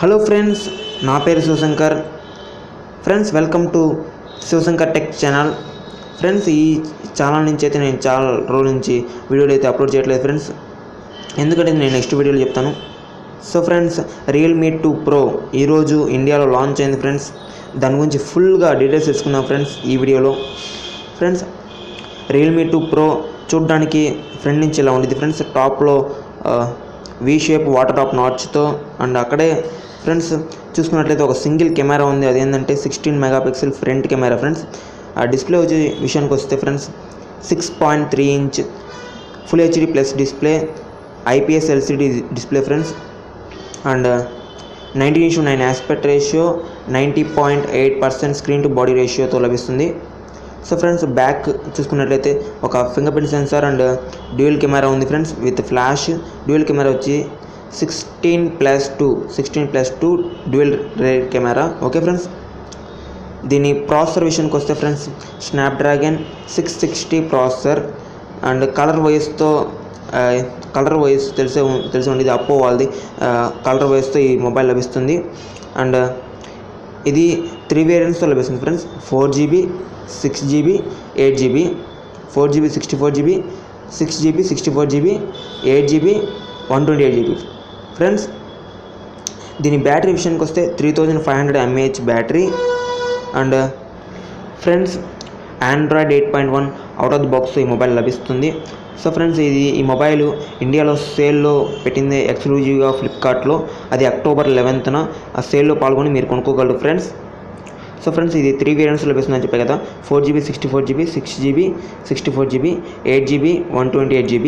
Hello friends, నా పేరు Shivashankar. Friends, welcome to Shivashankar tech channel. Friends, ఈ ఛానల్ నుంచి అయితే నేను చాలా రోజుల నుంచి వీడియోలు అయితే అప్లోడ్ చేయట్లేదు ఫ్రెండ్స్, ఎందుకంటే నేను నెక్స్ట్ వీడియోలో చెప్తాను. సో ఫ్రెండ్స్, రియల్మీ 2 Pro ఈరోజు ఇండియాలో లాంచ్ అయింది ఫ్రెండ్స్. దాని గురించి ఫుల్గా డీటెయిల్స్ తెలుసుకుందాం ఫ్రెండ్స్ ఈ వీడియోలో. ఫ్రెండ్స్, రియల్మీ 2 Pro చూడడానికి ఫ్రంట్ నుంచి ఇలా ఉండేది ఫ్రెండ్స్. టాప్లో వి షేప్ వాటర్ డ్రాప్ నాచ్తో, అండ్ అక్కడే ఫ్రెండ్స్ చూసుకున్నట్లయితే ఒక సింగిల్ కెమెరా ఉంది. అదేంటంటే 16 మెగాపిక్సెల్ ఫ్రంట్ కెమెరా ఫ్రెండ్స్. ఆ డిస్ప్లే వచ్చి విషయానికి వస్తే friends 6.3 inch full HD plus display, IPS LCD display friends. And 19:9 aspect ratio, 90.8% screen to body రేషియోతో లభిస్తుంది. సో ఫ్రెండ్స్, బ్యాక్ చూసుకున్నట్లయితే ఒక fingerprint sensor and dual camera ఉంది friends with flash. Dual camera వచ్చి 16+2 dual rear camera. Okay friends, దీని processor విషయానికి వస్తే friends Snapdragon 660 processor. And colour wise తెలిసే ఉండేది, అప్పో వాళ్ళది కలర్ వైస్తో ఈ మొబైల్ లభిస్తుంది. అండ్ ఇది 3 వేరియంట్స్తో లభిస్తుంది friends. 4GB, 6GB, 8GB, 4GB, 64GB, 6GB, 64GB, 8GB, 128GB. Friends, దీని బ్యాటరీ విషయానికి వస్తే 3500 mAh battery. And friends, Android 8.1 out of the box ఈ మొబైల్ లభిస్తుంది. సో ఫ్రెండ్స్, ఈ మొబైల్ ఇండియాలో సేల్లో పెట్టింది ఎక్స్క్లూజివ్గా ఫ్లిప్కార్ట్లో. అది October 11th ఆ సేల్లో పాల్గొని మీరు కొనుక్కోగలరు ఫ్రెండ్స్. సో ఫ్రెండ్స్, ఇది 3 వేరియంట్స్ లభిస్తుందని చెప్పే కదా, 4GB, 64GB, 6GB, 64GB, 8GB, 128GB.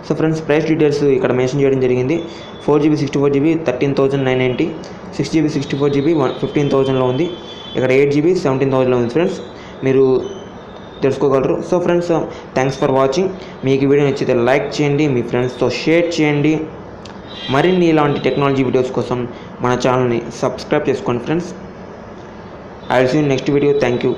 So friends, price details ఇక్కడ మెన్షన్ చేయడం జరిగింది. 4GB, 64GB 13,990, 6GB, 64GB 15,000లో ఉంది. ఇక్కడ 8GB 17,000లో ఉంది ఫ్రెండ్స్, మీరు తెలుసుకోగలరు. So friends, thanks for watching. మీకు వీడియో నచ్చితే లైక్ చేయండి, మీ ఫ్రెండ్స్తో షేర్ చేయండి. మరిన్ని ఇలాంటి టెక్నాలజీ వీడియోస్ కోసం మన ఛానల్ని సబ్స్క్రైబ్ చేసుకోండి friends. I will see you in next video. Thank you.